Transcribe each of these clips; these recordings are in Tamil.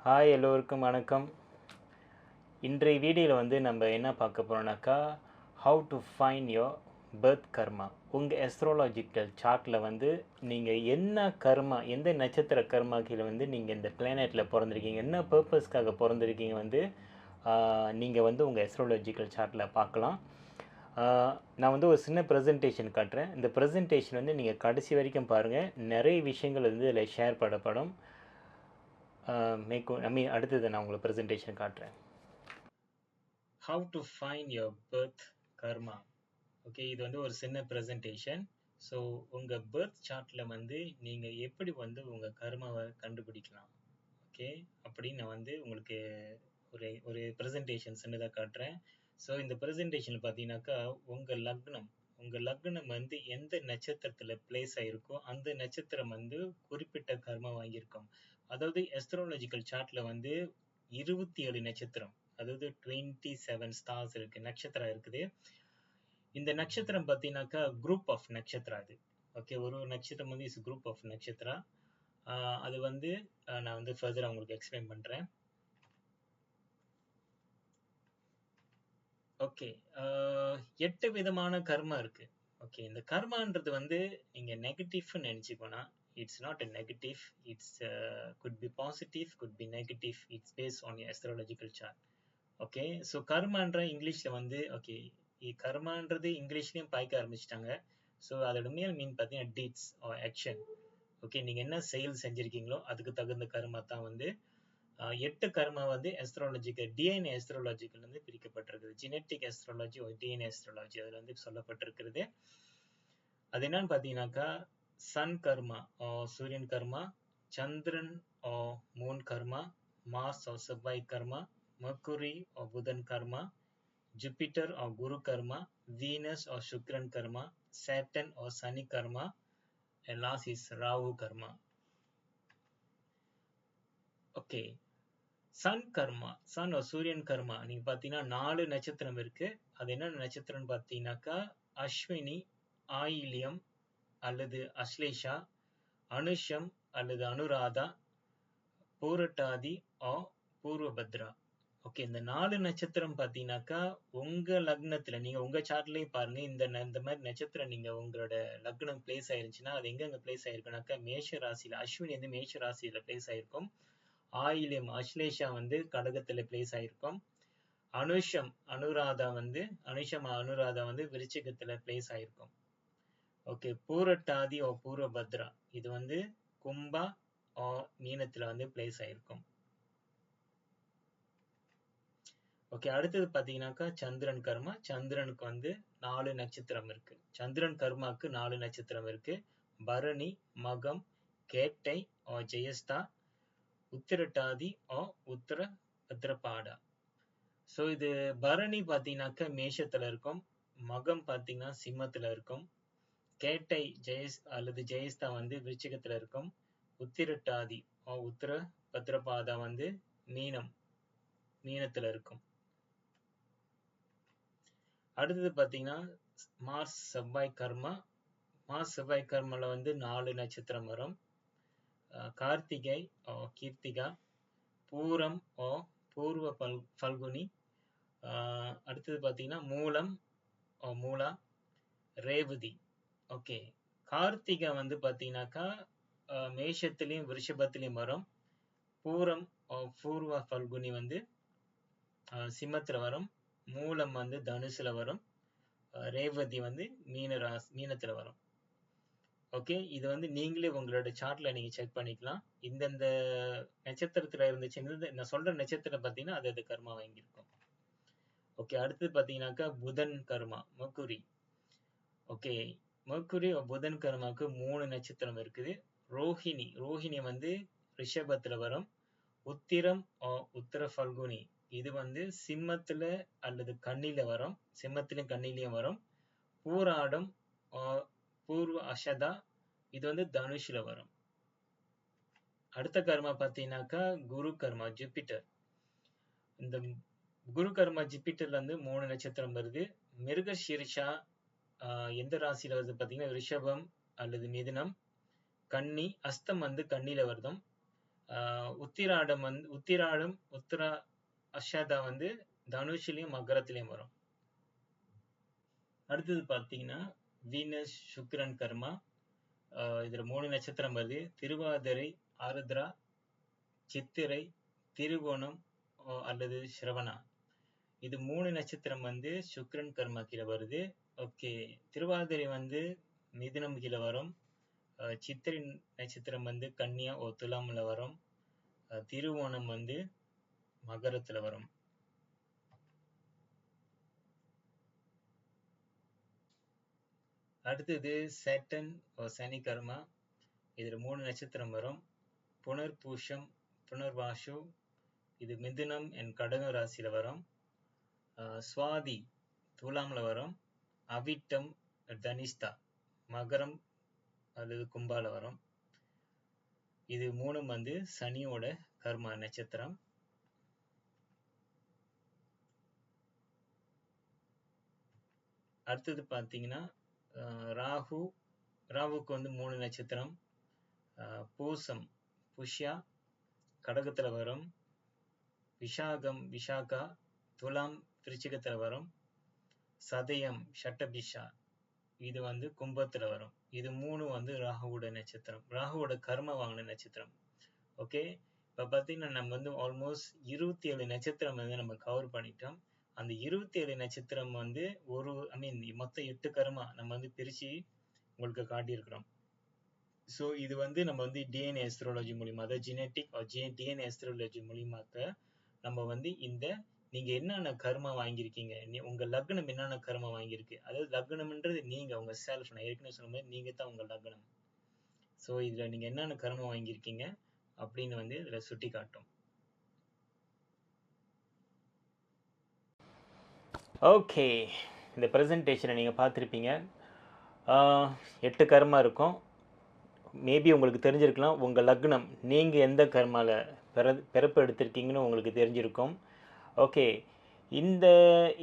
ஹாய் எல்லோருக்கும் வணக்கம். இன்றைய வீடியோவில் வந்து நம்ம என்ன பார்க்க போகிறோம்னாக்கா how to find your birth karma. உங்கள் எஸ்ட்ரோலாஜிக்கல் சார்ட்டில் வந்து நீங்கள் என்ன கர்மா, எந்த நட்சத்திர கர்மா கீழே வந்து நீங்கள் இந்த பிளானெட்டில் பிறந்திருக்கீங்க, என்ன பர்பஸ்க்காக பிறந்திருக்கீங்க வந்து நீங்கள் வந்து உங்கள் எஸ்ட்ரோலாஜிக்கல் சார்ட்டில் பார்க்கலாம். நான் வந்து ஒரு சின்ன ப்ரெசன்டேஷன் காட்டுறேன். இந்த ப்ரெசன்டேஷன் வந்து நீங்கள் கடைசி வரைக்கும் பாருங்கள். நிறைய விஷயங்கள் வந்து இதில் ஷேர் பண்ணப்படும். அடுத்தது நான் உங்களுக்கு ப்ரெசன்டேஷன் காட்டுறேன். How to find your birth karma. Okay, இது வந்து ஒரு சின்ன ப்ரெசன்டேஷன். ஸோ உங்கள் பர்த் சார்ட்டில் வந்து நீங்கள் எப்படி வந்து உங்கள் கர்மாவை கண்டுபிடிக்கலாம், ஓகே, அப்படின்னு நான் வந்து உங்களுக்கு ஒரு ஒரு ப்ரெசன்டேஷன் சின்னதாக காட்டுறேன். ஸோ இந்த ப்ரெசன்டேஷனில் பார்த்தீங்கன்னாக்கா உங்கள் லக்னம் வந்து எந்த நட்சத்திரத்தில் பிளேஸ் ஆகிருக்கோ அந்த நட்சத்திரம் வந்து குறிப்பிட்ட கர்மா வாங்கியிருக்கோம். அதாவது எஸ்ட்ரோலாஜிக்கல் சார்ட்ல வந்து 27 நட்சத்திரம், அதாவது 27 ஸ்டார்ஸ் இருக்கு, நட்சத்திரம் இருக்குது. இந்த நட்சத்திரம் பார்த்தீங்கன்னாக்கா குரூப் ஆஃப் நட்சத்திரம் அது. ஓகே, ஒரு நட்சத்திரம் வந்து இஸ் குரூப் ஆஃப் நட்சத்திரா. அது வந்து நான் வந்து ஃபர்தரா உங்களுக்கு எக்ஸ்பிளைன் பண்றேன். ஓகே, 8 விதமான கர்மா இருக்கு. ஓகே, இந்த கர்மான்றது வந்து நீங்க நெகட்டிவ்னு நினைச்சுக்கோனா, it's not a negative, it's could be positive, could be negative, it's based on your astrological chart. Okay, so கர்மான்ற இங்கிலீஷ்ல வந்து ஓகே, கர்மான்றது இங்கிலீஷ்லயும் பாய்க்க ஆரம்பிச்சிட்டாங்க. ஸோ அதோட மீன் பார்த்தீங்கன்னா டீட்ஸ் ஆர் ஆக்ஷன். ஓகே, நீங்க என்ன செயல் செஞ்சிருக்கீங்களோ அதுக்கு தகுந்த கர்மா தான் வந்து 8 கர்மா வந்து அஸ்ட்ராலஜிக்கல் டிஎன்ஏ அஸ்ட்ராலஜிக்கல் வந்து பிரிக்கப்பட்டிருக்குது. ஜெனட்டிக் அஸ்ட்ராலஜி ஒரு டிஎன்ஏ அஸ்ட்ராலஜி அதில் வந்து சொல்லப்பட்டிருக்கிறது. அது என்னன்னு பார்த்தீங்கன்னாக்கா சன் கர்மா சூரியன் கர்மா, சந்திரன் மூன் கர்மா, மார்ஸ் செவ்வாய் கர்மா, மர்க்குரி புதன் கர்மா, ஜூபிட்டர் குரு கர்மா, வீனஸ் சுக்ரன் கர்மா, சேட்டன் சனி கர்மா, and last is ராகு கர்மா. ஓகே, சன் கர்மா, சன் சூரியன் கர்மா நீங்க பாத்தீங்கன்னா 4 நட்சத்திரம் இருக்கு. அது என்ன நட்சத்திரம்னு பாத்தீங்கன்னாக்கா அஸ்வினி, ஆயில்யம் அல்லது அஸ்லேஷா, அனுஷம் அல்லது அனுராதா, பூரட்டாதி பூர்வபத்ரா. ஓகே, இந்த 4 நட்சத்திரம் பாத்தீங்கன்னாக்கா உங்க லக்னத்துல நீங்க உங்க சார்ட்லயும் பாருங்க, இந்த மாதிரி நட்சத்திரம் நீங்க உங்களோட லக்னம் பிளேஸ் ஆயிருச்சுன்னா அது எங்க பிளேஸ் ஆயிருக்குனாக்கா மேஷ ராசியில, அஸ்வினி வந்து மேஷ ராசியில பிளேஸ் ஆயிருக்கும். ஆயில்யம் அஸ்லேஷா வந்து கடகத்துல பிளேஸ் ஆயிருக்கும். அனுஷம் அனுராதா வந்து விருச்சிகத்துல பிளேஸ் ஆயிருக்கும். ஓகே, பூரட்டாதி பூர்வபத்ரா இது வந்து கும்பா மீனத்துல வந்து பிளேஸ் ஆயிருக்கும். ஓகே, அடுத்தது பாத்தீங்கன்னாக்கா சந்திரன் கர்மா. சந்திரனுக்கு வந்து 4 நட்சத்திரம் இருக்கு. சந்திரன் கர்மாக்கு 4 நட்சத்திரம் இருக்கு. பரணி, மகம், கேட்டை ஜெயஸ்தா, உத்திரட்டாதி உத்தர பத்ரபாடா. ஸோ இது பரணி பார்த்தீங்கன்னாக்கா மேஷத்துல இருக்கும், மகம் பார்த்தீங்கன்னா சிம்மத்துல இருக்கும், கேட்டை அல்லது ஜெயஸ்தா வந்து விருச்சிகத்துல இருக்கும், உத்திரட்டாதி உத்தர பத்ரபாதா வந்து மீனத்துல இருக்கும். அடுத்தது பார்த்தீங்கன்னா மார்ஸ் செவ்வாய் கர்மா. மார்ஸ் செவ்வாய் கர்மால வந்து 4 நட்சத்திரம் வரும். கார்த்திகை கீர்த்திகா, பூரம் பூர்வ பல்குனி, அடுத்தது பார்த்தீங்கன்னா மூலா, ரேவதி. ஓகே, கார்த்திகை வந்து பார்த்தீங்கன்னாக்கா மேஷத்திலையும் விருஷபத்திலையும் வரும். பூரம் பூர்வ பல்குனி வந்து சிம்மத்துல வரும். மூலம் வந்து தனுசுல வரும். ரேவதி வந்து மீனத்துல வரும். ஓகே, இது வந்து நீங்களே உங்களோட சார்ட்ல நீங்க செக் பண்ணிக்கலாம். இந்தந்த நட்சத்திரத்துல இருந்துச்சு, நான் சொல்ற நட்சத்திரம் பார்த்தீங்கன்னா அது கர்மா வாங்கியிருக்கும். ஓகே, அடுத்தது பார்த்தீங்கன்னாக்கா புதன் கர்மா, மர்க்குரி. ஓகே, மர்க்குரி புதன் கர்மாவுக்கு 3 நட்சத்திரம் இருக்குது. ரோஹிணி வந்து ரிஷபத்துல வரும். உத்திரம் உத்தர பல்குனி இது வந்து சிம்மத்துல அல்லது கன்னில வரும். சிம்மத்திலும் கன்னிலையும் வரும். பூராடம் பூர்வ அஷதா இது வந்து தனுஷ்ல வரும். அடுத்த கர்மா பார்த்தீங்கன்னாக்கா குரு கர்மா, ஜூபிட்டர். இந்த குரு கர்மா ஜூபிட்டர்ல வந்து 3 நட்சத்திரம் வருது. மிருகசீரிஷா எந்த ராசியில வருது பார்த்தீங்கன்னா ரிஷபம் அல்லது மிதுனம், கன்னி, அஸ்தம் வந்து கன்னில வருதும், உத்திராடம் உத்திரா அஷாதா வந்து தனுஷ்லயும் மகரத்திலயும் வரும். அடுத்தது பார்த்தீங்கன்னா வீனஸ் சுக்கிரன் கர்மா. இதுல 3 நட்சத்திரம் வருது. திருவாதிரை, ஆருத்ரா, சித்திரை, திருவோணம் அல்லது சிரவணா. இது 3 நட்சத்திரம் வந்து சுக்கிரன் கர்மா கீழே வருது. ஓகே, திருவாதிரை வந்து மிதுனம் கீழே வரும். சித்திரை நட்சத்திரம் வந்து கன்னியா துலாம்ல வரும். திருவோணம் வந்து மகரத்துல வரும். அடுத்தது சேட்டன் சனி கர்மா. இதுல 3 நட்சத்திரம் வரும். புனர்பூஷம், புனர்வாசு, இது மிதுனம் என் கடக ராசியில வரும். சுவாதி துலாம்ல வரும். அவிட்டம் தனிஷ்டா மகரம் அல்லது கும்பால வரும். இது 3 வந்து சனியோட கர்மா நட்சத்திரம். அடுத்தது பார்த்தீங்கன்னா ராகுக்கு வந்து 3 நட்சத்திரம். பூசம் புஷ்யா கடகத்துல வரும். விஷாகம் விஷாகா துலாம் விருச்சிகத்துல வரும். சதயம் ஷட்டபிஷா இது வந்து கும்பத்துல வரும். இது 3 வந்து ராகுவோட நட்சத்திரம், ராகுவோட கர்ம வாங்கின நட்சத்திரம். ஓகே, இப்போ பார்த்தீங்கன்னா நம்ம வந்து ஆல்மோஸ்ட் 27 நட்சத்திரம் வந்து நம்ம கவர் பண்ணிட்டோம். அந்த 27 நட்சத்திரம் வந்து மொத்தம் 8 கர்மா நம்ம வந்து பிரிச்சு உங்களுக்கு காட்டியிருக்கிறோம். ஸோ இது வந்து நம்ம வந்து டிஎன்ஏ எஸ்ட்ரோலஜி மூலியமா, அதாவது ஜெனட்டிக் டிஎன்ஏ எஸ்ட்ரோலஜி மூலியமாக நம்ம வந்து நீங்க என்னென்ன கர்மா வாங்கியிருக்கீங்க, உங்க லக்னம் என்னென்ன கர்மா வாங்கியிருக்கு, அதாவது லக்னம்ன்றது நீங்க உங்க செல்ஃப், நான் ஏற்கனவே சொன்ன மாதிரி நீங்க தான் உங்க லக்னம். ஸோ இதுல நீங்க என்னென்ன கர்மா வாங்கியிருக்கீங்க அப்படின்னு வந்து இதுல சுட்டி காட்டும். ஓகே, இந்த ப்ரெசன்டேஷனை நீங்கள் பார்த்துருப்பீங்க. 8 கர்மா இருக்கும். மேபி உங்களுக்கு தெரிஞ்சிருக்கலாம் உங்கள் லக்னம், நீங்கள் எந்த கர்மாவில் பிறப்பு எடுத்திருக்கீங்கன்னு உங்களுக்கு தெரிஞ்சிருக்கும். ஓகே,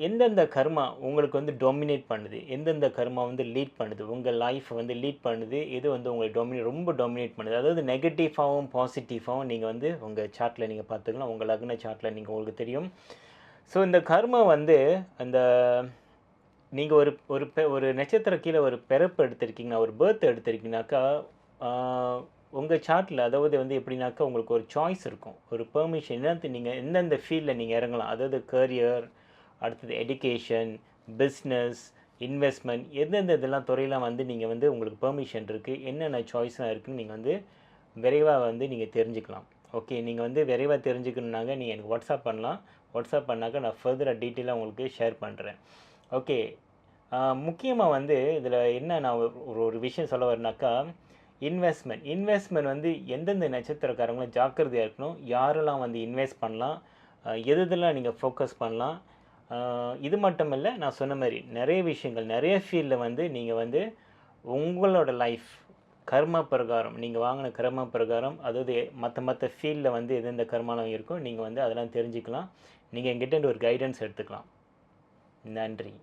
எந்தெந்த கர்மா உங்களுக்கு வந்து டொமினேட் பண்ணுது, எந்தெந்த கர்மா வந்து லீட் பண்ணுது, உங்கள் லைஃப் வந்து லீட் பண்ணுது, எது வந்து உங்களை ரொம்ப டொமினேட் பண்ணுது, அதாவது நெகட்டிவாகவும் பாசிட்டிவாகவும் நீங்கள் வந்து உங்கள் சார்ட்டில் நீங்கள் பார்த்துக்கலாம். உங்கள் லக்ன சார்ட்டில் நீங்கள் உங்களுக்கு தெரியும். ஸோ இந்த கர்மா வந்து அந்த நீங்கள் ஒரு நட்சத்திர கீழே ஒரு பிறப்பு எடுத்திருக்கீங்கன்னா, ஒரு பர்த் எடுத்திருக்கீங்கனாக்கா, உங்கள் சார்ட்டில் அதாவது வந்து எப்படின்னாக்கா உங்களுக்கு ஒரு சாய்ஸ் இருக்கும், ஒரு பெர்மிஷன். நீங்கள் எந்தெந்த ஃபீல்டில் நீங்கள் இறங்கலாம், அதாவது கரியர், அடுத்தது எஜுகேஷன், பிஸ்னஸ், இன்வெஸ்ட்மெண்ட், எந்தெந்த இதெல்லாம் துறையெல்லாம் வந்து நீங்கள் வந்து உங்களுக்கு பெர்மிஷன் இருக்குது, என்னென்ன சாய்ஸ்லாம் இருக்குதுன்னு நீங்கள் வந்து விரைவாக வந்து நீங்கள் தெரிஞ்சுக்கலாம். ஓகே, நீங்கள் வந்து விரைவாக தெரிஞ்சுக்கணுன்னாங்க நீங்கள் எனக்கு வாட்ஸ்அப் பண்ணலாம். வாட்ஸ்அப் பண்ணாக்க நான் ஃபர்தராக டீட்டெயிலாக உங்களுக்கு ஷேர் பண்ணுறேன். ஓகே, முக்கியமாக வந்து இதில் என்ன நான் ஒரு விஷயம் சொல்ல வரேனாக்கா, இன்வெஸ்ட்மெண்ட் வந்து எந்தெந்த நட்சத்திரக்காரங்களும் ஜாக்கிரதையாக இருக்கணும். யாரெல்லாம் வந்து இன்வெஸ்ட் பண்ணலாம், எதெல்லாம் நீங்கள் ஃபோக்கஸ் பண்ணலாம், இது மட்டும் இல்லை, நான் சொன்ன மாதிரி நிறைய விஷயங்கள், நிறைய ஃபீல்டில் வந்து நீங்கள் வந்து உங்களோட லைஃப் கர்மா பிரகாரம், நீங்கள் வாங்கின கர்மா பிரகாரம், அதாவது மற்ற ஃபீல்டில் வந்து எந்தெந்த கர்மாலாம் இருக்கும், நீங்கள் வந்து அதெல்லாம் தெரிஞ்சுக்கலாம். நீங்கள் எங்கிட்ட ஒரு கைடன்ஸ் எடுத்துக்கலாம். நன்றி.